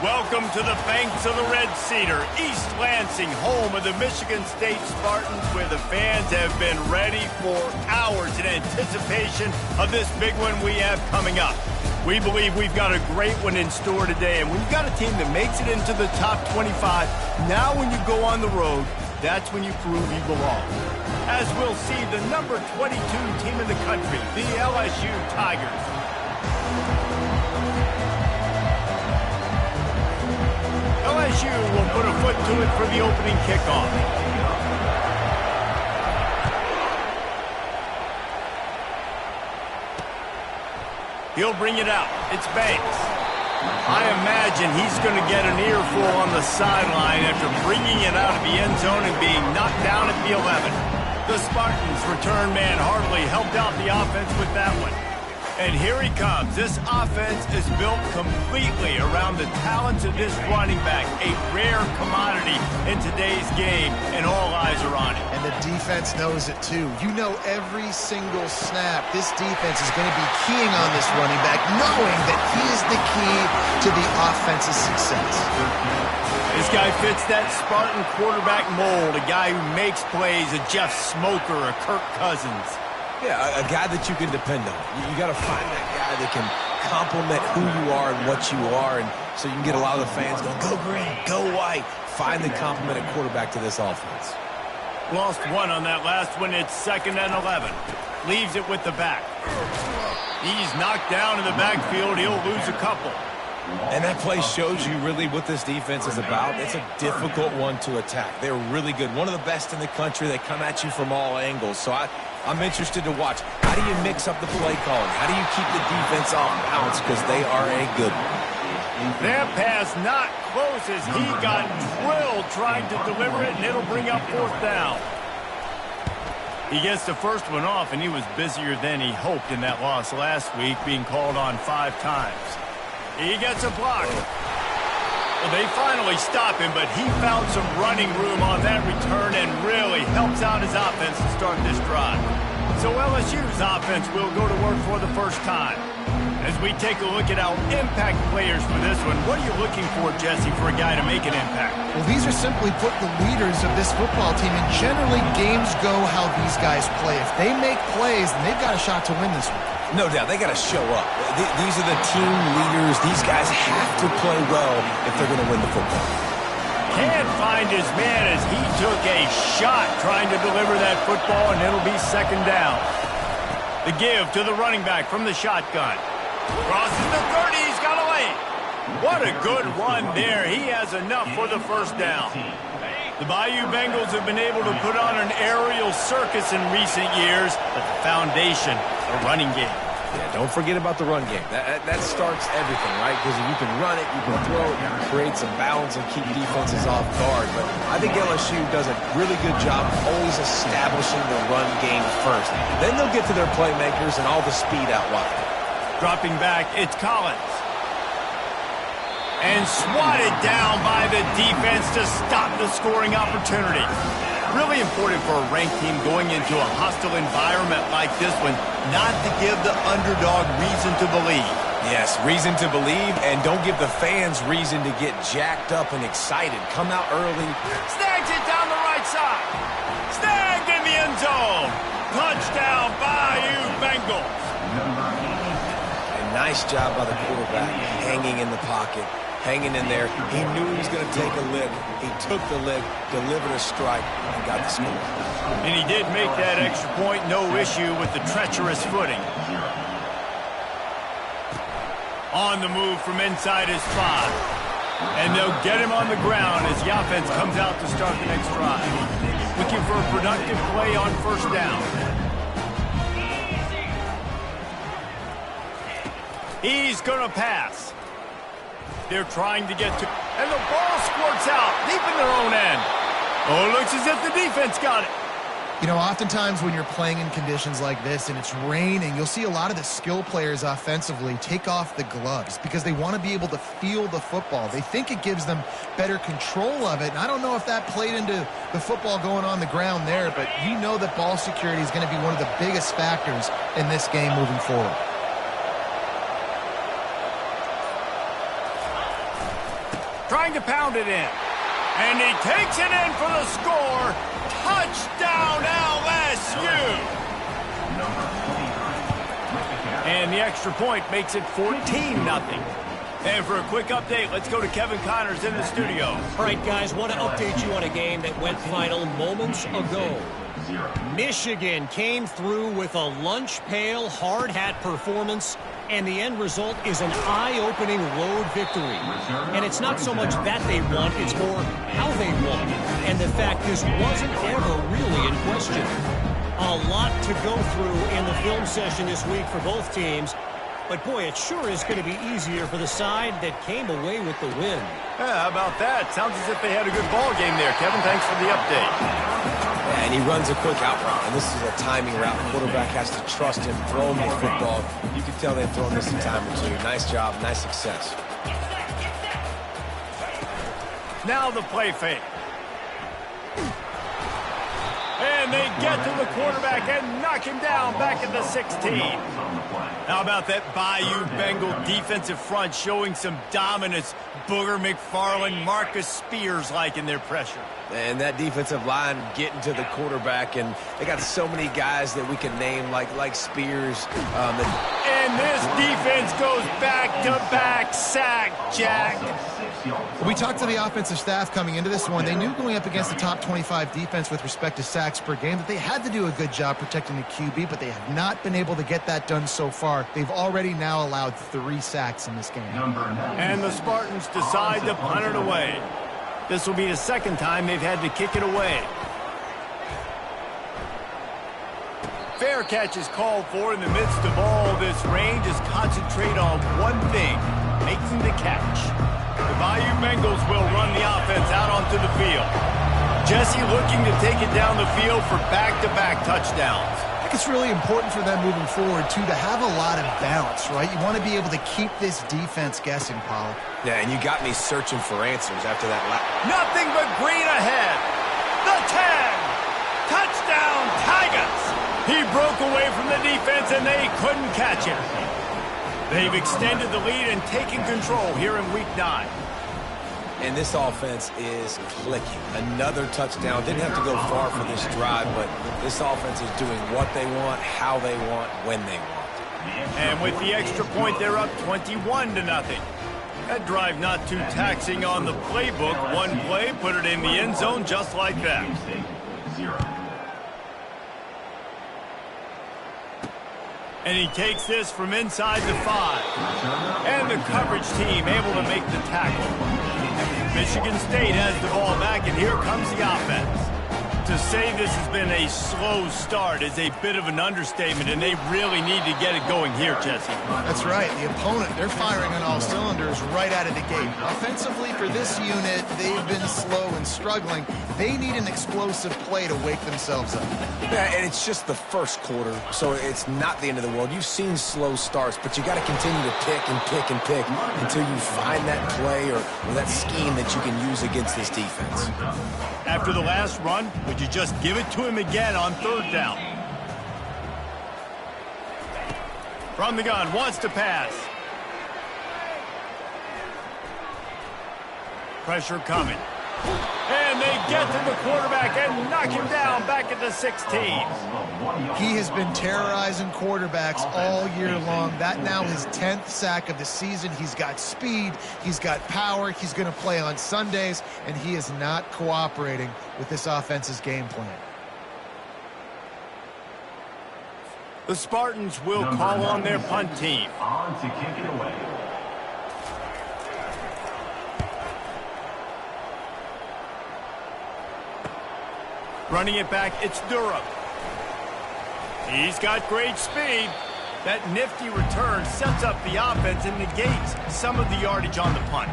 Welcome to the banks of the Red Cedar, East Lansing, home of the Michigan State Spartans, where the fans have been ready for hours in anticipation of this big one we have coming up. We believe we've got a great one in store today, and when you've got a team that makes it into the top 25, now when you go on the road, that's when you prove you belong. As we'll see, the number 22 team in the country, the LSU Tigers. LSU will put a foot to it for the opening kickoff. He'll bring it out. It's Banks. I imagine he's going to get an earful on the sideline after bringing it out of the end zone and being knocked down at the 11. The Spartans' return man hardly helped out the offense with that one. And here he comes. This offense is built completely around the talents of this running back, a rare commodity in today's game, and all eyes are on it. And the defense knows it too. You know every single snap, this defense is going to be keying on this running back, knowing that he is the key to the offense's success. This guy fits that Spartan quarterback mold, a guy who makes plays, a Jeff Smoker, a Kirk Cousins. Yeah, a guy that you can depend on. You got to find that guy that can complement who you are and what you are, and so you can get a lot of the fans going, go green, go white. Find the complemented quarterback to this offense. Lost one on that last one. It's 2nd and 11. Leaves it with the back. He's knocked down in the backfield. He'll lose a couple. And that play shows you really what this defense is about. It's a difficult one to attack. They're really good. One of the best in the country. They come at you from all angles. So I'm interested to watch. How do you mix up the play calling? How do you keep the defense off balance? Because they are a good one. That pass not close as he got drilled trying to deliver it, and it'll bring up 4th down. He gets the first one off, and he was busier than he hoped in that loss last week, being called on 5 times. He gets a block. Well, they finally stop him, but he found some running room on that return and really helps out his offense to start this drive. So LSU's offense will go to work for the first time. As we take a look at our impact players for this one, what are you looking for, Jesse, for a guy to make an impact? Well, these are simply put the leaders of this football team, and generally games go how these guys play. If they make plays, then they've got a shot to win this one. No doubt. They got to show up. These are the team leaders. These guys have to play well if they're going to win the football. Can't find his man as he took a shot trying to deliver that football, and it'll be 2nd down. The give to the running back from the shotgun. Crosses the 30. He's got a lane. What a good run there. He has enough for the 1st down. The Bayou Bengals have been able to put on an aerial circus in recent years, but the foundation, the running game. Yeah, don't forget about the run game. That starts everything, right? Because if you can run it, you can throw it, you can create some balance and keep defenses off guard. But I think LSU does a really good job always establishing the run game first. Then they'll get to their playmakers and all the speed out wide. Dropping back, it's Collins. And swatted down by the defense to stop the scoring opportunity. Really important for a ranked team going into a hostile environment like this one, not to give the underdog reason to believe. Yes, reason to believe, and don't give the fans reason to get jacked up and excited. Come out early. Snags it down the right side. Snagged in the end zone. Touchdown, Bayou Bengals. A nice job by the quarterback, hanging in the pocket. Hanging in there. He knew he was going to take a lick. He took the lick, delivered a strike, and got the score. And he did make that extra point, no issue with the treacherous footing. On the move from inside his 5. And they'll get him on the ground as the offense comes out to start the next drive. Looking for a productive play on 1st down. He's going to pass. They're trying to get to, and the ball squirts out deep in their own end. Oh, it looks as if the defense got it. You know, oftentimes when you're playing in conditions like this and it's raining, you'll see a lot of the skill players offensively take off the gloves because they want to be able to feel the football. They think it gives them better control of it. And I don't know if that played into the football going on the ground there, but you know that ball security is going to be one of the biggest factors in this game moving forward. trying to pound it in. And he takes it in for the score. Touchdown, LSU! And the extra point makes it 14-0. And for a quick update, let's go to Kevin Connors in the studio. All right, guys, want to update you on a game that went final moments ago. Michigan came through with a lunch pail, hard hat performance, and the end result is an eye-opening road victory. And it's not so much that they won, it's more how they won. And the fact this wasn't ever really in question. A lot to go through in the film session this week for both teams. But, boy, it sure is going to be easier for the side that came away with the win. Yeah, how about that? Sounds as if they had a good ball game there. Kevin, thanks for the update. Yeah, and he runs a quick out route, and this is a timing route. The quarterback has to trust him, throw him the football. You can tell they've thrown this a time or two. Nice job, nice success. Now the play fake. And they get to the quarterback and knock him down back at the 16. How about that Bayou Bengal defensive front showing some dominance? Booger McFarland, Marcus Spears-like in their pressure. And that defensive line getting to the quarterback, and they got so many guys that we can name like Spears. And this defense goes back-to-back sack, Jack. We talked to the offensive staff coming into this one. They knew going up against the top 25 defense with respect to sacks per game that they had to do a good job protecting the QB, but they have not been able to get that done so far. They've already now allowed 3 sacks in this game. And the Spartans decide to punt it away. This will be the second time they've had to kick it away. Fair catch is called for in the midst of all this rain. Just concentrate on one thing, making the catch. The Bayou Bengals will run the offense out onto the field. Jesse looking to take it down the field for back-to-back touchdowns. I think it's really important for them moving forward, too, to have a lot of balance, right? You want to be able to keep this defense guessing, Paul. Yeah, and you got me searching for answers after that lap. Nothing but green ahead. The 10. Touchdown, Tigers. He broke away from the defense, and they couldn't catch him. They've extended the lead and taken control here in Week 9. And this offense is clicking. Another touchdown. Didn't have to go far for this drive, but this offense is doing what they want, how they want, when they want. And with the extra point, they're up 21-0. That drive not too taxing on the playbook. One play, put it in the end zone just like that. And he takes this from inside the 5. And the coverage team able to make the tackle. Michigan State has the ball back, and here comes the offense. To say this has been a slow start is a bit of an understatement, and they really need to get it going here, Jesse. That's right. The opponent, they're firing on all cylinders right out of the gate. Offensively, for this unit, they've been slow and struggling. They need an explosive play to wake themselves up. Yeah, and it's just the first quarter, so it's not the end of the world. You've seen slow starts, but you got to continue to pick and pick and pick until you find that play or that scheme that you can use against this defense. After the last run, would you just give it to him again on 3rd down? From the gun, wants to pass. Pressure coming. And they get to the quarterback and knock him down back at the 16. He has been terrorizing quarterbacks all year long. That now his 10th sack of the season. He's got speed. He's got power. He's going to play on Sundays, and he is not cooperating with this offense's game plan. The Spartans will call on their punt team. On to kick it away. Running it back, it's Durham. He's got great speed. That nifty return sets up the offense and negates some of the yardage on the punt.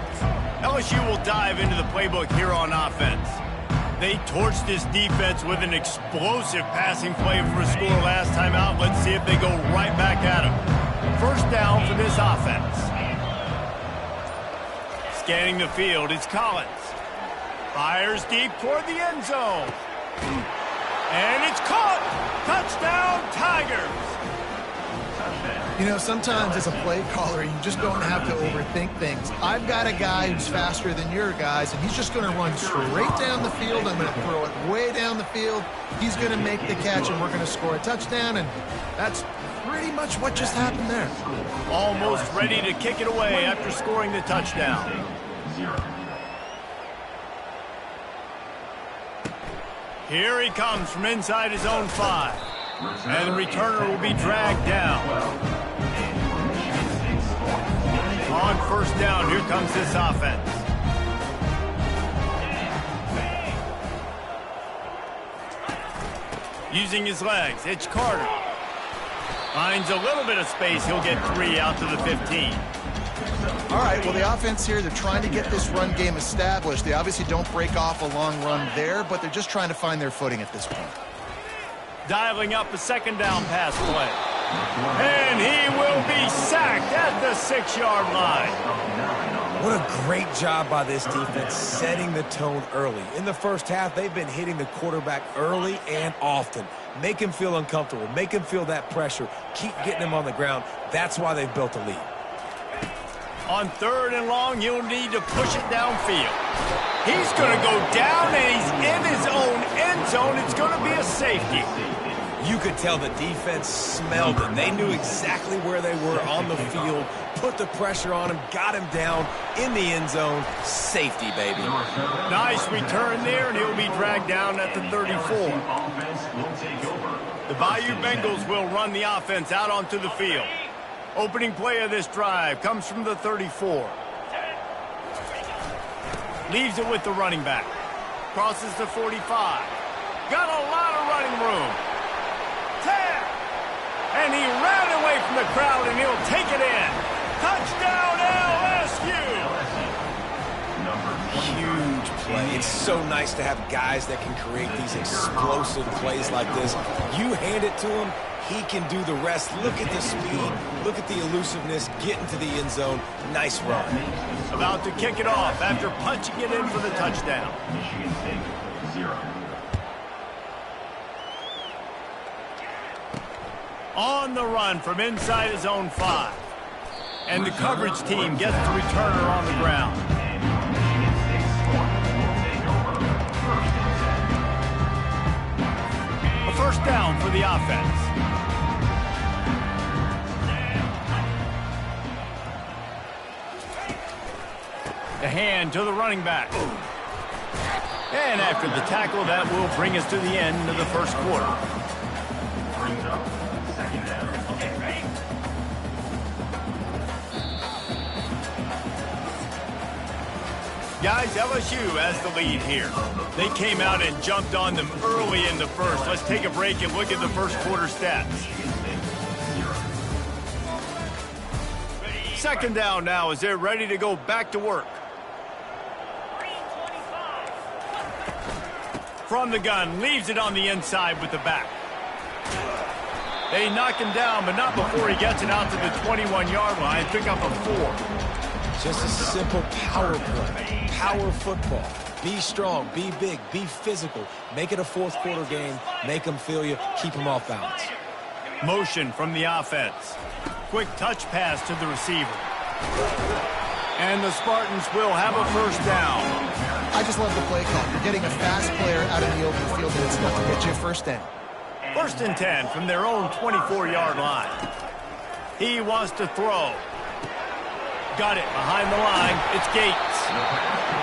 LSU will dive into the playbook here on offense. They torched this defense with an explosive passing play for a score last time out. Let's see if they go right back at him. 1st down for this offense. Scanning the field, it's Collins. Fires deep toward the end zone. And it's caught! Touchdown, Tigers! You know, sometimes as a play caller, you just don't have to overthink things. I've got a guy who's faster than your guys, and he's just going to run straight down the field. I'm going to throw it way down the field. He's going to make the catch, and we're going to score a touchdown, and that's pretty much what just happened there. Almost ready to kick it away after scoring the touchdown. Here he comes from inside his own 5. And the returner will be dragged down. On first down, here comes this offense. Using his legs, it's Carter. Finds a little bit of space. He'll get 3 out to the 15. All right, well, the offense here, they're trying to get this run game established. They obviously don't break off a long run there, but they're just trying to find their footing at this point. Dialing up a second down pass play. And he will be sacked at the 6-yard line. What a great job by this defense setting the tone early. In the first half, they've been hitting the quarterback early and often. Make him feel uncomfortable. Make him feel that pressure. Keep getting him on the ground. That's why they've built a lead. On 3rd and long, you'll need to push it downfield. He's going to go down, and he's in his own end zone. It's going to be a safety. You could tell the defense smelled it. They knew exactly where they were on the field, put the pressure on him, got him down in the end zone. Safety, baby. Nice return there, and he'll be dragged down at the 34. The Bayou Bengals will run the offense out onto the field. Opening play of this drive comes from the 34. Leaves it with the running back. Crosses the 45. Got a lot of running room. 10. And he ran away from the crowd, and he'll take it in. Touchdown, LSU! Huge play. It's so nice to have guys that can create these explosive plays like this. You hand it to him, he can do the rest. Look at the speed. Look at the elusiveness. Get into the end zone. Nice run. About to kick it off after punching it in for the touchdown. On the run from inside his own 5. And the coverage team gets the returner on the ground. A first down for the offense. The hand to the running back. And after the tackle, that will bring us to the end of the first quarter. Guys, LSU has the lead here. They came out and jumped on them early in the first. Let's take a break and look at the first quarter stats. Second down now as they're ready to go back to work. From the gun, leaves it on the inside with the back. They knock him down, but not before he gets it out to the 21-yard line. Pick up a 4. Just a simple power play. Power football. Be strong, be big, be physical. Make it a fourth quarter game. Make them feel you. Keep them off balance. Motion from the offense. Quick touch pass to the receiver. And the Spartans will have a first down. I just love the play call. You're getting a fast player out in the open field, and it's enough to get you a first down. First and 10 from their own 24-yard line. He wants to throw. Got it behind the line. It's Gates.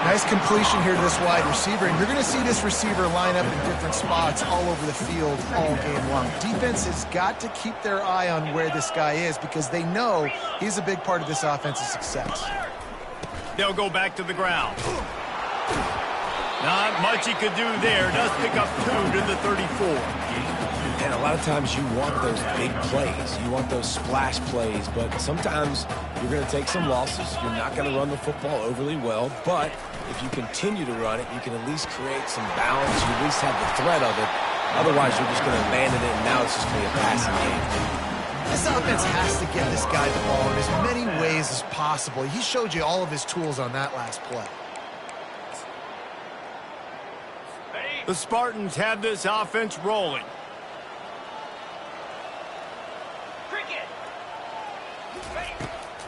Nice completion here to this wide receiver, and you're going to see this receiver line up in different spots all over the field all game long. Defense has got to keep their eye on where this guy is because they know he's a big part of this offense's success. They'll go back to the ground. Not much he could do there. Does pick up 2 to the 34. And a lot of times you want those big plays. You want those splash plays, but sometimes you're going to take some losses. You're not going to run the football overly well, but if you continue to run it, you can at least create some balance. You at least have the threat of it. Otherwise, you're just going to abandon it, and now it's just going to be a passing game. This offense has to get this guy the ball in as many ways as possible. He showed you all of his tools on that last play. The Spartans have this offense rolling.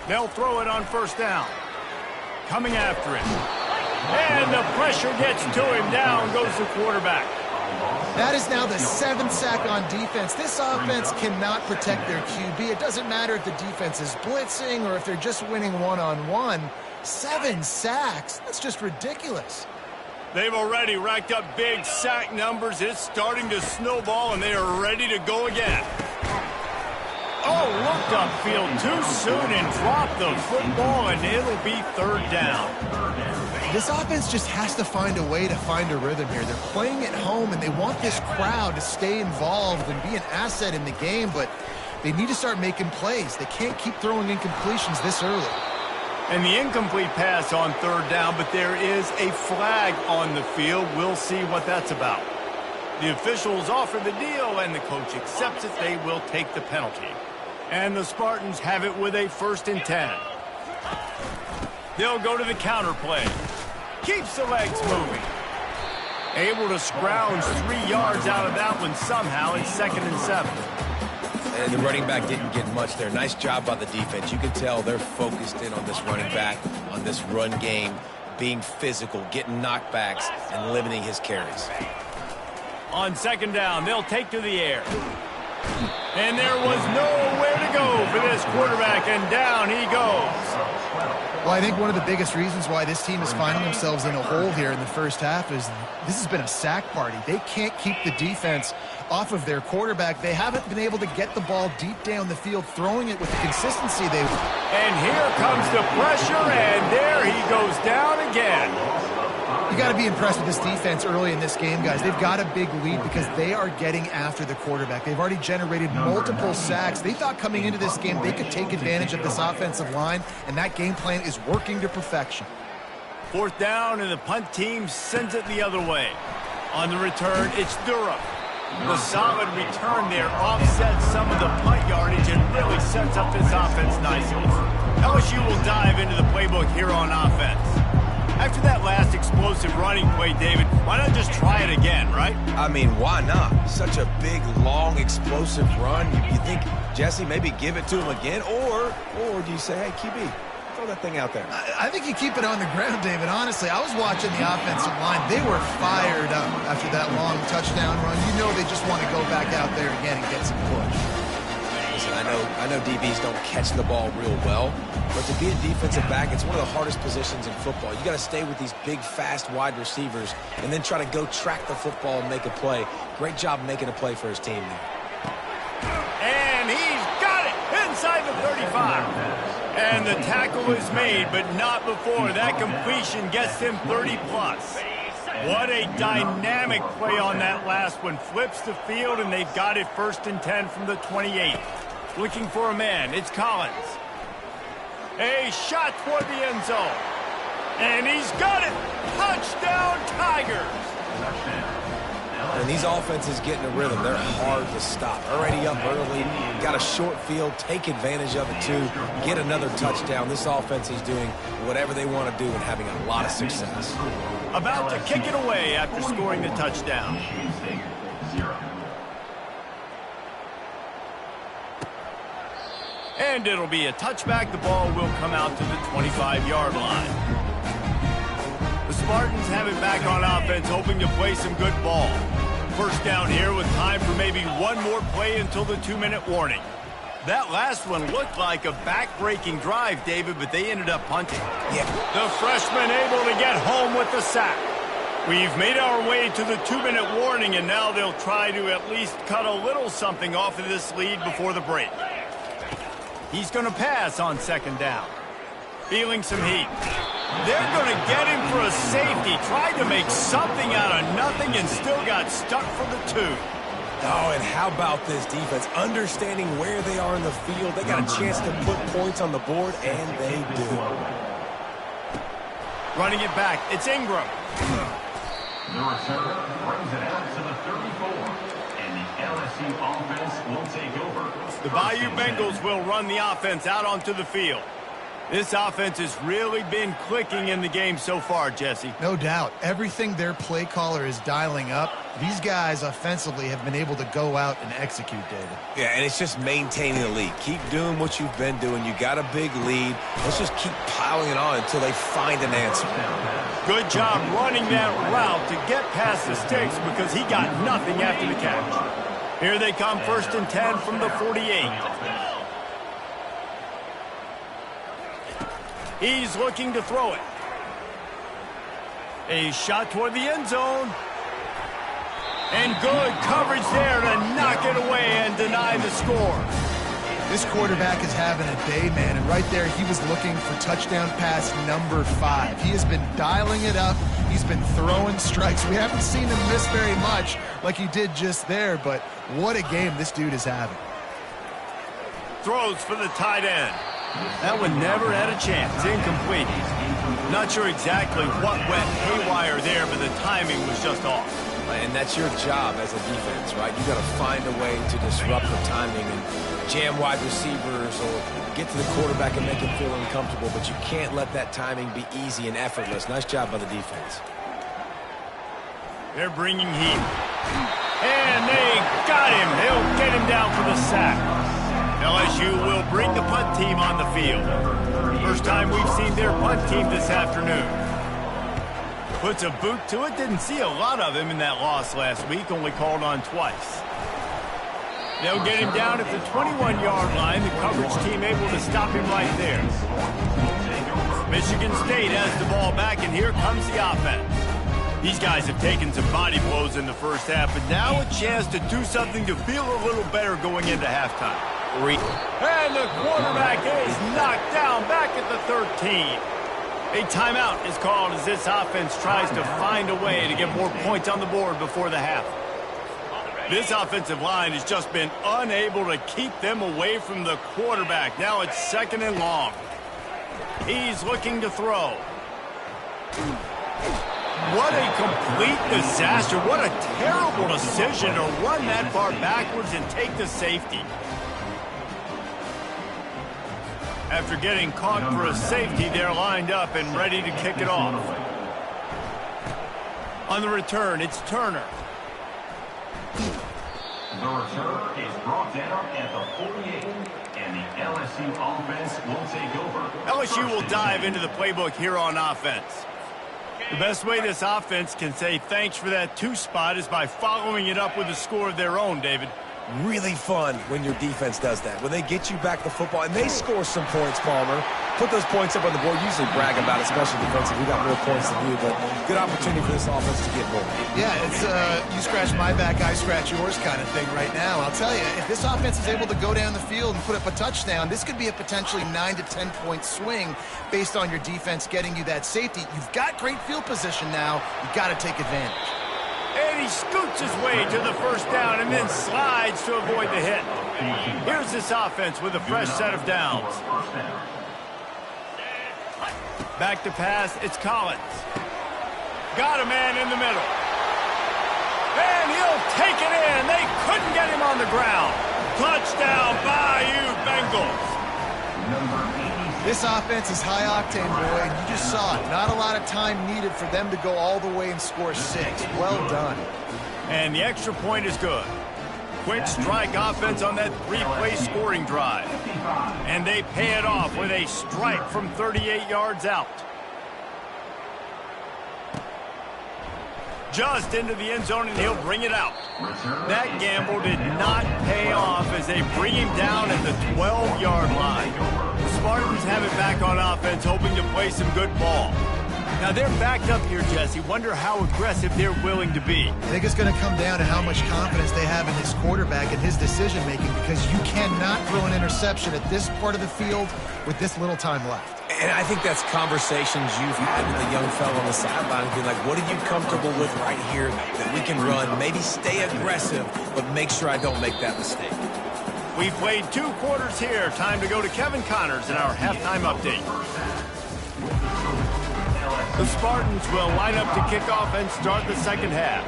They'll throw it on first down. Coming after it. And the pressure gets to him. Down goes the quarterback. That is now the 7th sack on defense. This offense cannot protect their QB. It doesn't matter if the defense is blitzing or if they're just winning one-on-one. 7 sacks. That's just ridiculous. They've already racked up big sack numbers. It's starting to snowball, and they are ready to go again. Oh, looked upfield too soon and dropped the football, and it'll be third down. This offense just has to find a way to find a rhythm here. They're playing at home, and they want this crowd to stay involved and be an asset in the game, but they need to start making plays. They can't keep throwing incompletions this early. And the incomplete pass on third down, but there is a flag on the field. We'll see what that's about. The officials offer the deal, and the coach accepts it. They will take the penalty. And the Spartans have it with a 1st and 10. They'll go to the counter play. Keeps the legs moving. Able to scrounge 3 yards out of that one somehow. It's 2nd and 7. And the running back didn't get much there. Nice job by the defense. You can tell they're focused in on this running back, on this run game, being physical, getting knockbacks, and limiting his carries. On 2nd down, they'll take to the air. And there was nowhere to go for this quarterback, and down he goes. Well, I think one of the biggest reasons why this team is finding themselves in a hole here in the first half is this has been a sack party. They can't keep the defense off of their quarterback. They haven't been able to get the ball deep down the field, throwing it with the consistency they... And here comes the pressure, and there he goes down again. You got to be impressed with this defense early in this game, guys. They've got a big lead because they are getting after the quarterback. They've already generated multiple sacks. They thought coming into this game they could take advantage of this offensive line, and that game plan is working to perfection. 4th down, and the punt team sends it the other way. On the return, it's Durham. The solid return there offsets some of the punt yardage and really sets up this offense nicely. LSU will dive into the playbook here on offense. After that last explosive running play, David, why not just try it again, right? I mean, why not? Such a big, long, explosive run. You think, Jesse, maybe give it to him again? Or do you say, hey, QB, throw that thing out there? I think you keep it on the ground, David. Honestly, I was watching the offensive line. They were fired up after that long touchdown run. You know they just want to go back out there again and get some push. Listen, I know DBs don't catch the ball real well, but to be a defensive back, it's one of the hardest positions in football. You got to stay with these big, fast wide receivers and then try to go track the football and make a play. Great job making a play for his team there. And he's got it inside the 35. And the tackle is made, but not before. That completion gets him 30-plus. What a dynamic play on that last one. Flips the field, and they've got it 1st and 10 from the 28. Looking for a man. It's Collins. A shot toward the end zone. And he's got it. Touchdown, Tigers. And these offenses get in a rhythm. They're hard to stop. Already up early. Got a short field. Take advantage of it, too. Get another touchdown. This offense is doing whatever they want to do and having a lot of success. About to kick it away after scoring the touchdown. And it'll be a touchback. The ball will come out to the 25-yard line. The Spartans have it back on offense, hoping to play some good ball. 1st down here with time for maybe one more play until the 2-minute warning. That last one looked like a back-breaking drive, David, but they ended up punting. Yeah. The freshman able to get home with the sack. We've made our way to the 2-minute warning, and now they'll try to at least cut a little something off of this lead before the break. He's going to pass on 2nd down. Feeling some heat. They're going to get him for a safety. Tried to make something out of nothing and still got stuck for the 2. Oh, and how about this defense? Understanding where they are in the field. They got a chance to put points on the board, and they do. Running it back. It's Ingram. The return brings it out to the 34. And the LSU offense will take over. The Bayou Bengals will run the offense out onto the field. This offense has really been clicking in the game so far, Jesse. No doubt. Everything their play caller is dialing up, these guys offensively have been able to go out and execute, David. Yeah, and it's just maintaining the lead. Keep doing what you've been doing. You got a big lead. Let's just keep piling it on until they find an answer. Good job running that route to get past the sticks because he got nothing after the catch. Here they come, 1st and 10 from the 48. He's looking to throw it. A shot toward the end zone. And good coverage there to knock it away and deny the score. This quarterback is having a day, man, and right there he was looking for touchdown pass number 5. He has been dialing it up. He's been throwing strikes. We haven't seen him miss very much like he did just there, but what a game this dude is having. Throws for the tight end. That one never had a chance. Incomplete. Not sure exactly what went haywire there, but the timing was just off. And that's your job as a defense, right? You got to find a way to disrupt the timing and jam wide receivers or get to the quarterback and make him feel uncomfortable, but you can't let that timing be easy and effortless. Nice job by the defense. They're bringing heat. And they got him. They'll get him down for the sack. LSU will bring the punt team on the field. First time we've seen their punt team this afternoon. Puts a boot to it. Didn't see a lot of him in that loss last week. Only called on twice. They'll get him down at the 21-yard line. The coverage team able to stop him right there. Michigan State has the ball back, and here comes the offense. These guys have taken some body blows in the first half, but now a chance to do something to feel a little better going into halftime. And the quarterback is knocked down back at the 13. A timeout is called as this offense tries to find a way to get more points on the board before the half. This offensive line has just been unable to keep them away from the quarterback. Now it's 2nd and long. He's looking to throw. What a complete disaster. What a terrible decision to run that far backwards and take the safety. After getting caught for a safety, they're lined up and ready to kick it off. On the return, it's Turner. The return is brought down at the 48, and the LSU offense will take over. LSU will dive into the playbook here on offense. The best way this offense can say thanks for that 2 spot is by following it up with a score of their own, David. Really fun when your defense does that. When they get you back the football and they score some points, Palmer. Put those points up on the board. Usually brag about it, especially defensive. We got more points than you, but good opportunity for this offense to get more. Yeah, it's you scratch my back, I scratch yours kind of thing right now. I'll tell you, if this offense is able to go down the field and put up a touchdown, this could be a potentially 9 to 10 point swing based on your defense getting you that safety. You've got great field position now. You've got to take advantage. And he scoots his way to the first down and then slides to avoid the hit. Here's this offense with a fresh set of downs. Back to pass, it's Collins. Got a man in the middle. And he'll take it in. They couldn't get him on the ground. Touchdown, Bayou Bengals. This offense is high octane, boy, and you just saw it. Not a lot of time needed for them to go all the way and score 6. Well done. And the extra point is good. Quick strike offense on that 3-play scoring drive. And they pay it off with a strike from 38 yards out. Just into the end zone, and he'll bring it out. That gamble did not pay off as they bring him down at the 12-yard line. The Spartans have it back on offense, hoping to play some good ball. Now, they're backed up here, Jesse. Wonder how aggressive they're willing to be. I think it's going to come down to how much confidence they have in this quarterback and his decision-making, because you cannot throw an interception at this part of the field with this little time left. And I think that's conversations you've had with the young fellow on the sideline, being like, what are you comfortable with right here that we can run? Maybe stay aggressive, but make sure I don't make that mistake. We played 2 quarters here. Time to go to Kevin Connors in our halftime update. The Spartans will line up to kick off and start the second half.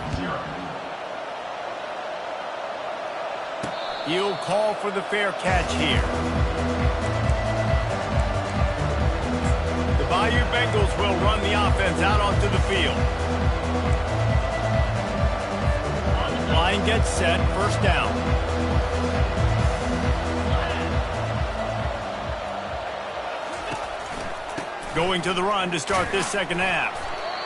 He'll call for the fair catch here. Bayou Bengals will run the offense out onto the field. Line gets set, first down. Going to the run to start this second half.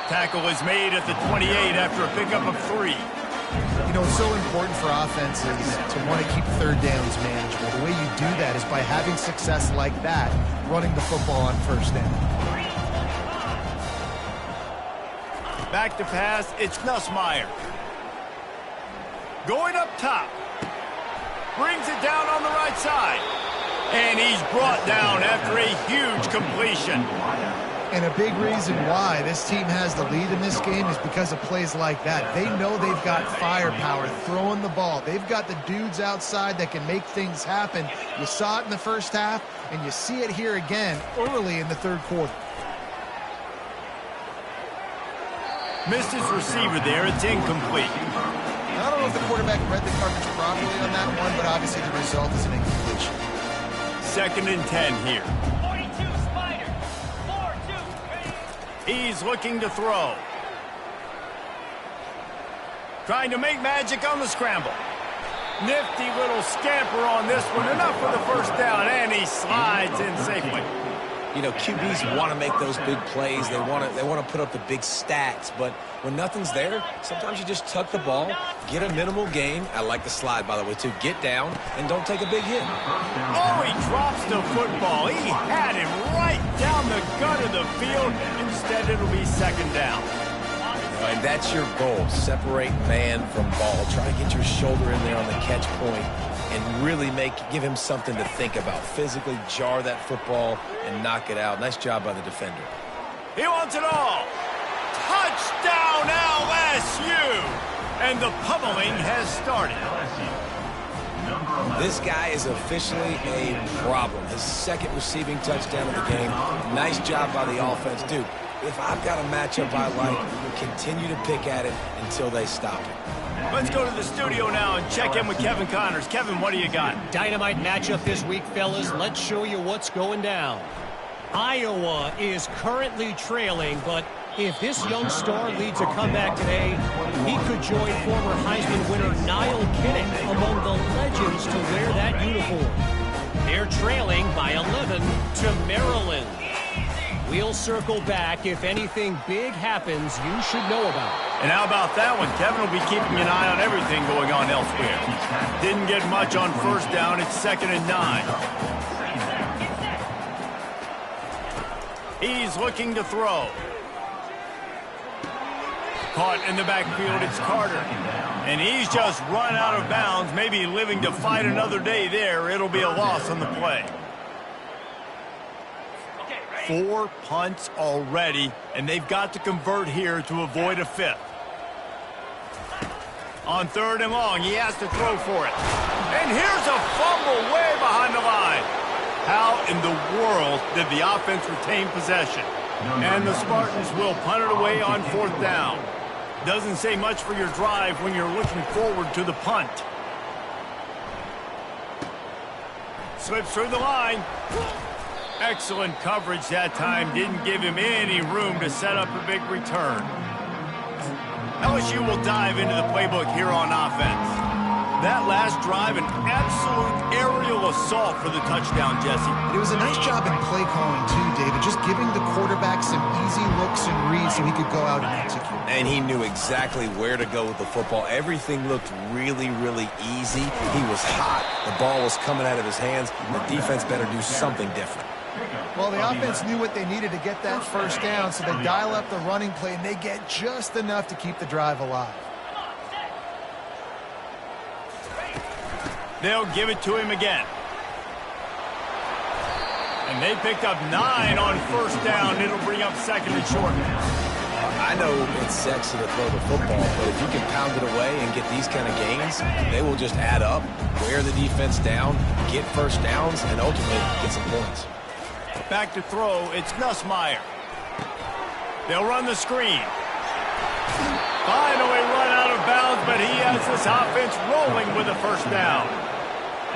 Tackle is made at the 28 after a pickup of 3. You know, it's so important for offenses to want to keep third downs manageable. The way you do that is by having success like that, running the football on first down. Back to pass, it's Nussmeier. Going up top. Brings it down on the right side. And he's brought down after a huge completion. And a big reason why this team has the lead in this game is because of plays like that. They know they've got firepower throwing the ball. They've got the dudes outside that can make things happen. You saw it in the first half, and you see it here again early in the third quarter. Missed his receiver there. It's incomplete. I don't know if the quarterback read the coverage properly on that one, but obviously the result is an incompletion. 2nd and 10 here. 42 Spider. 4-2. He's looking to throw. Trying to make magic on the scramble. Nifty little scamper on this one. Enough for the first down, and he slides in safely. You know, QBs want to make those big plays. They want to put up the big stats. But when nothing's there, sometimes you just tuck the ball, get a minimal gain. I like the slide, by the way, too. Get down and don't take a big hit. Oh, he drops the football. He had him right down the gut of the field. Instead, it'll be 2nd down. And that's your goal. Separate man from ball. Try to get your shoulder in there on the catch point and really give him something to think about. Physically jar that football and knock it out. Nice job by the defender. He wants it all. Touchdown LSU! And the pummeling has started. This guy is officially a problem. His 2nd receiving touchdown of the game. Nice job by the offense. Dude, if I've got a matchup I like, continue to pick at it until they stop it. Let's go to the studio now and check in with Kevin Connors. Kevin, what do you got? Dynamite matchup this week, fellas. Let's show you what's going down. Iowa is currently trailing, but if this young star leads a comeback today, he could join former Heisman winner Niall Kinnick among the legends to wear that uniform. They're trailing by 11 to Maryland. We'll circle back if anything big happens you should know about. And how about that one? Kevin will be keeping an eye on everything going on elsewhere. Didn't get much on first down. It's 2nd and 9. He's looking to throw. Caught in the backfield, it's Carter. And he's just run out of bounds, maybe living to fight another day there. It'll be a loss on the play. 4 punts already, and they've got to convert here to avoid a 5th. On 3rd and long, he has to throw for it. And here's a fumble way behind the line. How in the world did the offense retain possession? And the Spartans will punt it away on 4th down. Doesn't say much for your drive when you're looking forward to the punt. Slips through the line. Excellent coverage that time. Didn't give him any room to set up a big return. LSU will dive into the playbook here on offense. That last drive, an absolute aerial assault for the touchdown, Jesse. It was a nice job in play calling, too, David. Just giving the quarterback some easy looks and reads so he could go out and execute. And he knew exactly where to go with the football. Everything looked really, really easy. He was hot. The ball was coming out of his hands. The defense better do something different. Well, the offense knew what they needed to get that first down, so they dial up the running play, and they get just enough to keep the drive alive. They'll give it to him again. And they picked up 9 on first down. It'll bring up 2nd and short. I know it's sexy to throw the football, but if you can pound it away and get these kind of gains, they will just add up, wear the defense down, get first downs, and ultimately get some points. Back to throw, it's Nussmeier. They'll run the screen. Finally run out of bounds, but he has this offense rolling with a first down.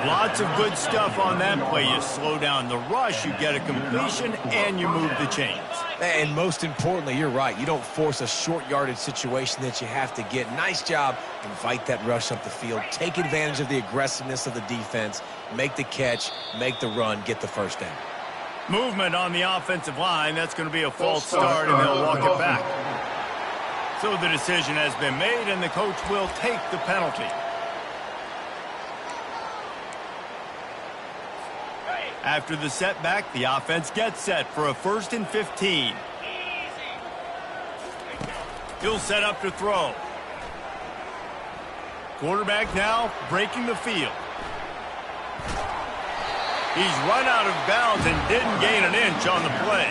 Lots of good stuff on that play. You slow down the rush, you get a completion, and you move the chains. And most importantly, you're right. You don't force a short yardage situation that you have to get. Nice job. Invite that rush up the field. Take advantage of the aggressiveness of the defense. Make the catch, make the run, get the first down. Movement on the offensive line. That's going to be a false start, and they'll walk it back. So the decision has been made, and the coach will take the penalty. After the setback, the offense gets set for a 1st and 15. He'll set up to throw. Quarterback now breaking the field. He's run out of bounds and didn't gain an inch on the play.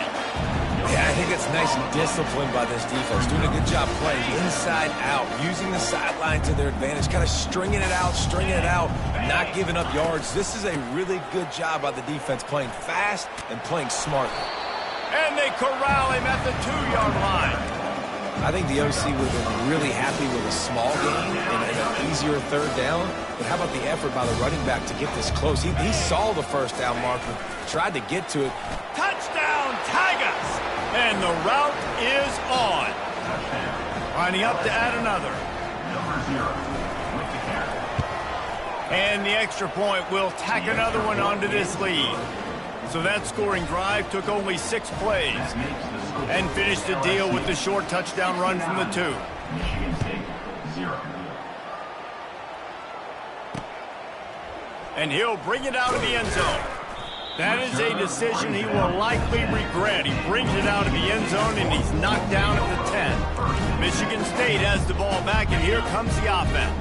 Yeah, I think it's nice and disciplined by this defense. Doing a good job playing inside out, using the sideline to their advantage, kind of stringing it out, not giving up yards. This is a really good job by the defense, playing fast and playing smart. And they corral him at the 2-yard line. I think the OC would have been really happy with a small gain and an easier 3rd down. But how about the effort by the running back to get this close? He saw the 1st down marker, tried to get to it. Touchdown, Tigers! And the route is on. Lining up to add another. And the extra point will tack another one onto this lead. So that scoring drive took only 6 plays and finished the deal with the short touchdown run from the 2. Michigan State, 0. And he'll bring it out of the end zone. That is a decision he will likely regret. He brings it out of the end zone, and he's knocked down at the 10. Michigan State has the ball back, and here comes the offense.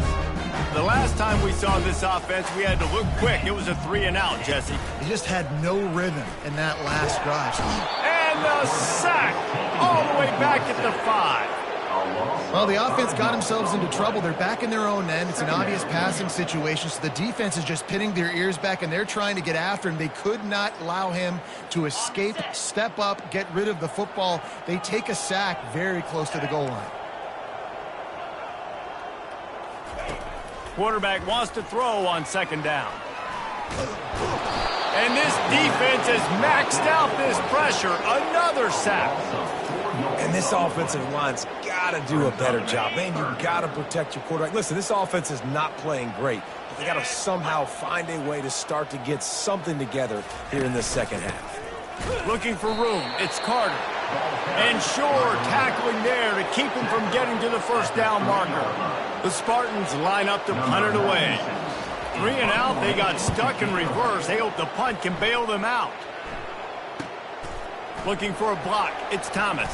The last time we saw this offense, we had to look quick. It was a 3-and-out, Jesse. He just had no rhythm in that last drive. And the sack all the way back at the 5. Well, the offense got themselves into trouble. They're back in their own end. It's an obvious passing situation, so the defense is just pinning their ears back, and they're trying to get after him. They could not allow him to escape, step up, get rid of the football. They take a sack very close to the goal line. Quarterback wants to throw on 2nd down. And this defense has maxed out this pressure. Another sack. And this offensive line's got to do a better job. Man, you've got to protect your quarterback. Listen, this offense is not playing great, but they got to somehow find a way to start to get something together here in the 2nd half. Looking for room. It's Carter. And Shore tackling there to keep him from getting to the 1st down marker. The Spartans line up to punt it away. 3-and-out, they got stuck in reverse. They hope the punt can bail them out. Looking for a block. It's Thomas.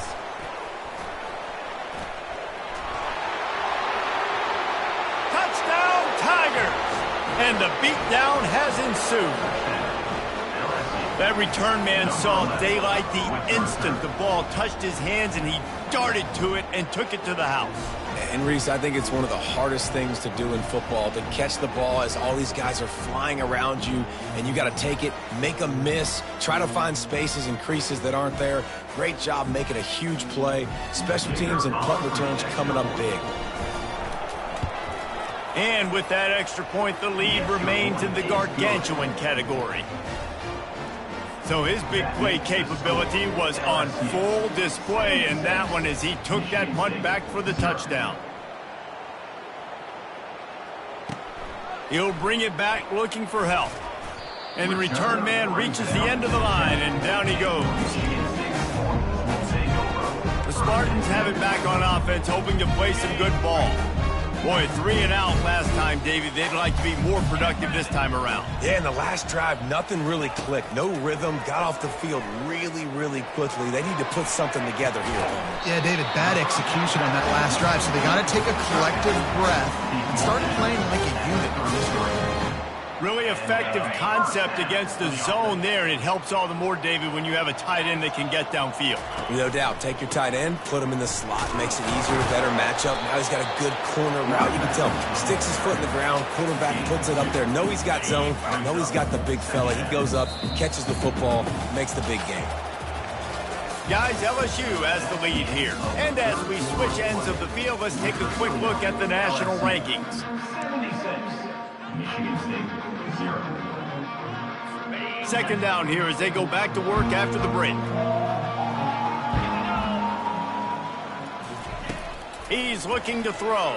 Touchdown, Tigers! And the beatdown has ensued. That return man saw daylight the instant the ball touched his hands, and he darted to it and took it to the house. And Reese, I think it's one of the hardest things to do in football, to catch the ball as all these guys are flying around you, and you got to take it, make a miss, try to find spaces and creases that aren't there. Great job making a huge play. Special teams and punt returns coming up big. And with that extra point, the lead remains in the gargantuan category. So his big play capability was on full display in that one as he took that punt back for the touchdown. He'll bring it back looking for help. And the return man reaches the end of the line, and down he goes. The Spartans have it back on offense, hoping to play some good ball. Boy, 3-and-out last time, David. They'd like to be more productive this time around. Yeah, in the last drive, nothing really clicked. No rhythm, got off the field really quickly. They need to put something together here. Yeah, David, bad execution on that last drive, so they got to take a collective breath and start playing like a unit on this one. Really effective concept against the zone there, and it helps all the more, David, when you have a tight end that can get downfield. No doubt. Take your tight end, put him in the slot. Makes it easier, better matchup. Now he's got a good corner route. You can tell. Sticks his foot in the ground. Quarterback puts it up there. Know he's got zone. Know he's got the big fella. He goes up, catches the football, makes the big game. Guys, LSU has the lead here. And as we switch ends of the field, let's take a quick look at the national rankings. Michigan State 0. Second down here as they go back to work after the break. He's looking to throw.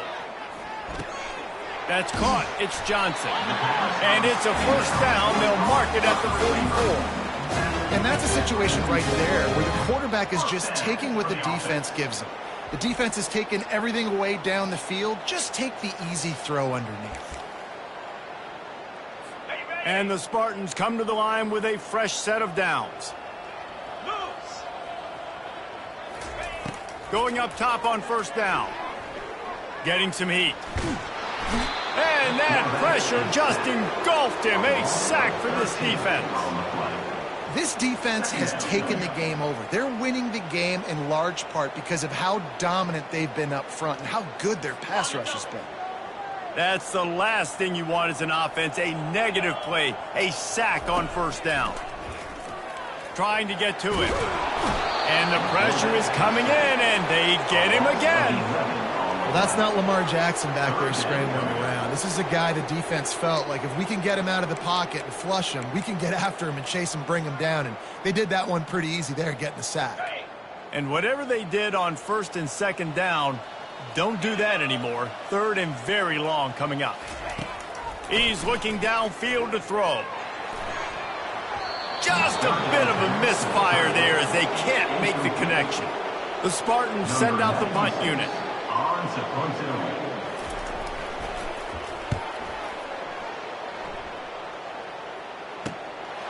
That's caught. It's Johnson. And it's a first down. They'll mark it at the 44. And that's a situation right there where the quarterback is just taking what the defense gives him. The defense has taken everything away down the field. Just take the easy throw underneath. And the Spartans come to the line with a fresh set of downs. Going up top on first down. Getting some heat. And that pressure just engulfed him. A sack for this defense. This defense has taken the game over. They're winning the game in large part because of how dominant they've been up front and how good their pass rush has been. That's the last thing you want as an offense, a negative play, a sack on first down. Trying to get to it. And the pressure is coming in, and they get him again. Well, that's not Lamar Jackson back there scrambling around. This is a guy the defense felt like if we can get him out of the pocket and flush him, we can get after him and chase him, bring him down. And they did that one pretty easy there, getting the sack. And whatever they did on first and second down, don't do that anymore. Third and very long coming up. He's looking downfield to throw. Just a bit of a misfire there as they can't make the connection. The Spartans send out the punt unit. On to punt it away.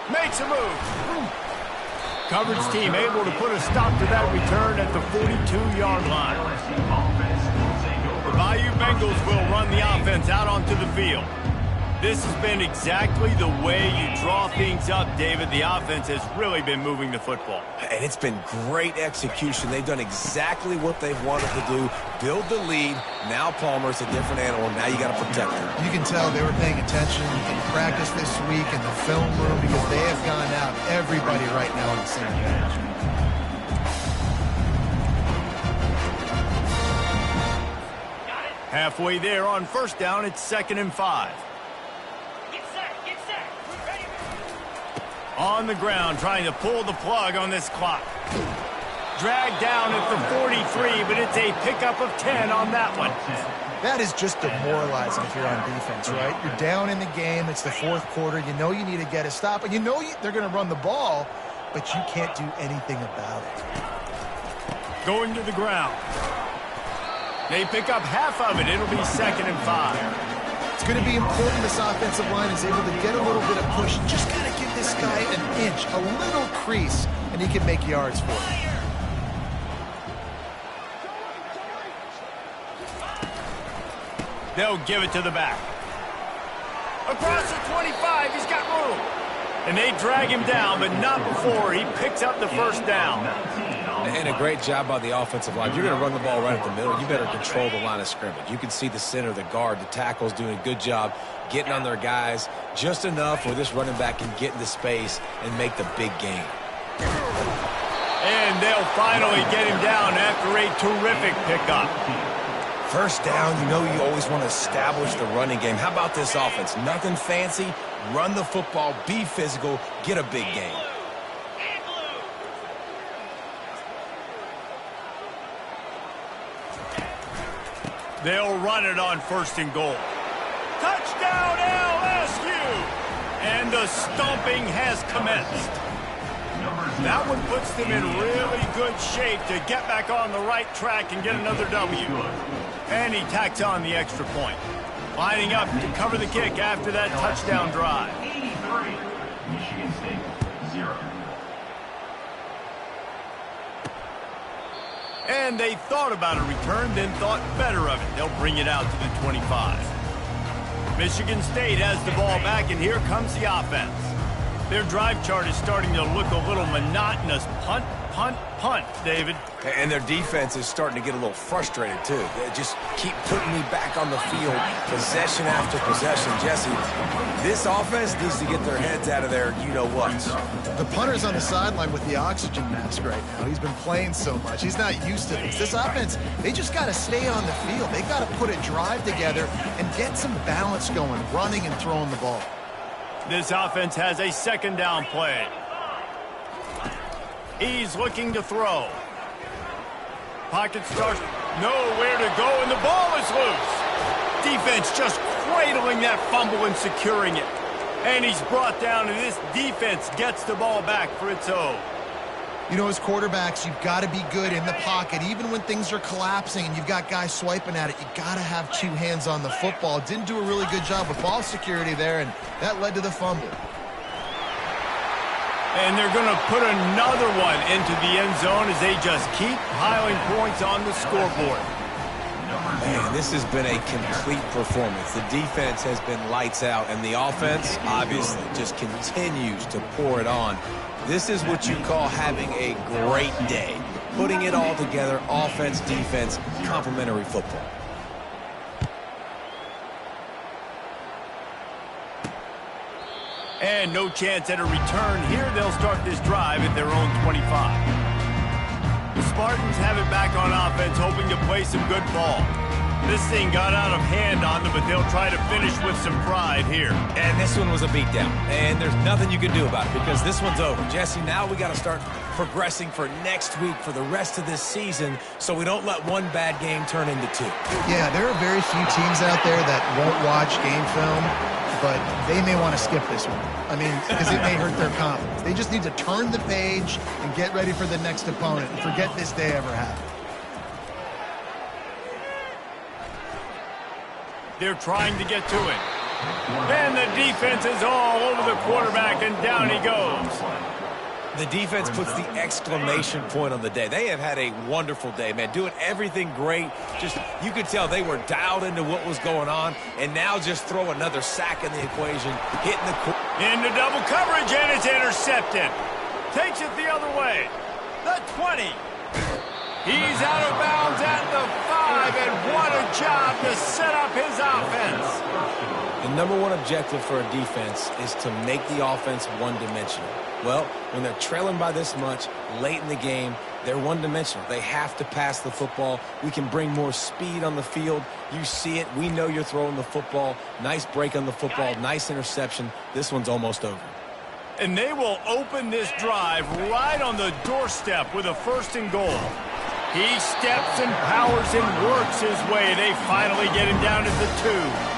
Makes a move. Coverage team able to put a stop to that return at the 42-yard line. LSU offense will take over. The Bayou Bengals will run the offense out onto the field. This has been exactly the way you draw things up, David. The offense has really been moving the football. And it's been great execution. They've done exactly what they've wanted to do. Build the lead. Now Palmer's a different animal. Now you got to protect him. You can tell they were paying attention in practice this week in the film room because they have gone out, everybody right now on the same page. Halfway there on first down, it's 2nd and 5. On the ground, trying to pull the plug on this clock. Dragged down at the 43, but it's a pickup of 10 on that one. That is just demoralizing if you're on defense, right? You're down in the game. It's the fourth quarter. You know you need to get a stop, and you know they're going to run the ball, but you can't do anything about it. Going to the ground. They pick up half of it. It'll be 2nd and 5. It's going to be important this offensive line is able to get a little bit of push. Just got to give this guy an inch, a little crease, and he can make yards for it. They'll give it to the back. Across the 25, he's got room. And they drag him down, but not before he picks up the first down. And a great job by the offensive line. If you're going to run the ball right up the middle, you better control the line of scrimmage. You can see the center, the guard, the tackles doing a good job getting on their guys just enough where this running back can get into space and make the big game. And they'll finally get him down after a terrific pickup. First down, you know you always want to establish the running game. How about this offense? Nothing fancy. Run the football, be physical, get a big game. They'll run it on 1st and goal. Touchdown LSU! And the stomping has commenced. That one puts them in really good shape to get back on the right track and get another W. And he tacks on the extra point. Lining up to cover the kick after that touchdown drive. 83. Michigan State 0. And they thought about a return, then thought better of it. They'll bring it out to the 25. Michigan State has the ball back, and here comes the offense. Their drive chart is starting to look a little monotonous. Punt, punt, punt, David. And their defense is starting to get a little frustrated, too. They just keep putting me back on the field, possession after possession. Jesse, this offense needs to get their heads out of there, you-know-what. The punter's on the sideline with the oxygen mask right now. He's been playing so much. He's not used to this. This offense, they just got to stay on the field. They got to put a drive together and get some balance going, running and throwing the ball. This offense has a second down play. He's looking to throw. Pocket starts, nowhere to go, and the ball is loose. Defense just cradling that fumble and securing it. And he's brought down, and this defense gets the ball back for its own. You know, as quarterbacks, you've got to be good in the pocket. Even when things are collapsing and you've got guys swiping at it, you've got to have two hands on the football. Didn't do a really good job with ball security there, and that led to the fumble. And they're going to put another one into the end zone as they just keep piling points on the scoreboard. Man, this has been a complete performance. The defense has been lights out, and the offense obviously just continues to pour it on. This is what you call having a great day. Putting it all together, offense, defense, complementary football. And no chance at a return here. They'll start this drive at their own 25. The Spartans have it back on offense, hoping to play some good ball. This thing got out of hand on them, but they'll try to finish with some pride here. And this one was a beatdown, and there's nothing you can do about it because this one's over. Jesse, now we got to start progressing for next week for the rest of this season so we don't let one bad game turn into two. Yeah, there are very few teams out there that won't watch game film, but they may want to skip this one. I mean, because it may hurt their confidence. They just need to turn the page and get ready for the next opponent and forget this day ever happened. They're trying to get to it. And the defense is all over the quarterback, and down he goes. The defense puts the exclamation point on the day. They have had a wonderful day, man, doing everything great. Just, you could tell they were dialed into what was going on, and now just throw another sack in the equation, hitting the... Into double coverage, and it's intercepted. Takes it the other way. The 20. He's out of bounds at the 5, and what a job to set up his offense. The number one objective for a defense is to make the offense one-dimensional. Well, when they're trailing by this much late in the game, they're one-dimensional. They have to pass the football. We can bring more speed on the field. You see it. We know you're throwing the football. Nice break on the football. Nice interception. This one's almost over. And they will open this drive right on the doorstep with a 1st and goal. He steps and powers and works his way. They finally get him down at the 2.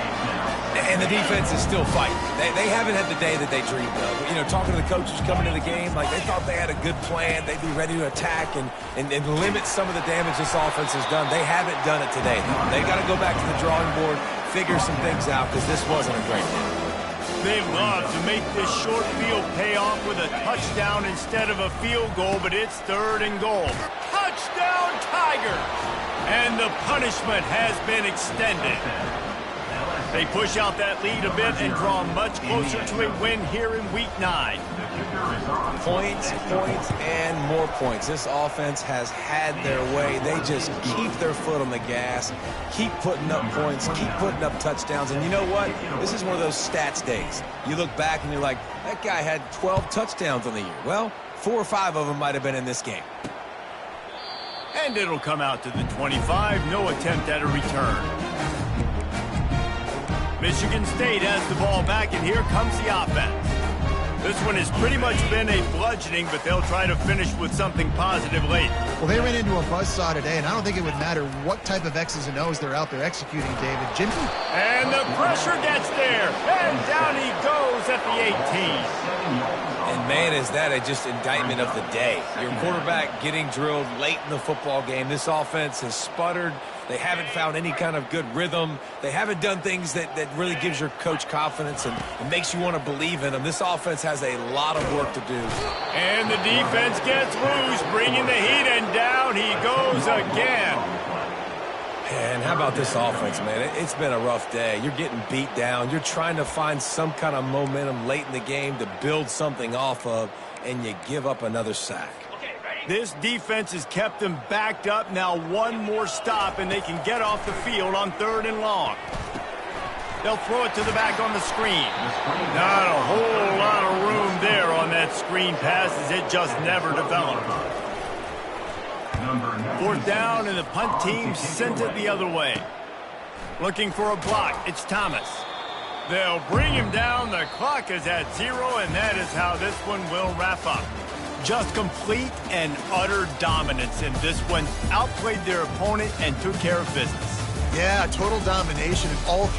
And the defense is still fighting. They haven't had the day that they dreamed of. You know, talking to the coaches coming into the game, like they thought they had a good plan. They'd be ready to attack and limit some of the damage this offense has done. They haven't done it today. They got to go back to the drawing board, figure some things out, because this wasn't a great day. They love to make this short field pay off with a touchdown instead of a field goal, but it's 3rd and goal. Touchdown, Tiger! And the punishment has been extended. They push out that lead a bit and draw much closer to a win here in Week 9. Points, points, and more points. This offense has had their way. They just keep their foot on the gas, keep putting up points, keep putting up touchdowns. And you know what? This is one of those stats days. You look back and you're like, that guy had 12 touchdowns on the year. Well, 4 or 5 of them might have been in this game. And it'll come out to the 25. No attempt at a return. Michigan State has the ball back, and here comes the offense. This one has pretty much been a bludgeoning, but they'll try to finish with something positive late. Well, they ran into a buzzsaw today, and I don't think it would matter what type of X's and O's they're out there executing, David. Jimmy? And the pressure gets there, and down he goes at the 18. And man, is that a just indictment of the day. Your quarterback getting drilled late in the football game. This offense has sputtered. They haven't found any kind of good rhythm. They haven't done things that really gives your coach confidence and makes you want to believe in them. This offense has a lot of work to do. And the defense gets loose, bringing the heat, and down he goes again. And how about this offense, man? It's been a rough day. You're getting beat down. You're trying to find some kind of momentum late in the game to build something off of, and you give up another sack. This defense has kept them backed up. Now one more stop, and they can get off the field on 3rd and long. They'll throw it to the back on the screen. Not a whole lot of room there on that screen pass, as it just never developed. 4th down, and the punt team sent it the other way. Looking for a block. It's Thomas. They'll bring him down. The clock is at 0, and that is how this one will wrap up. Just complete and utter dominance in this one. Outplayed their opponent and took care of business. Yeah, total domination in all 3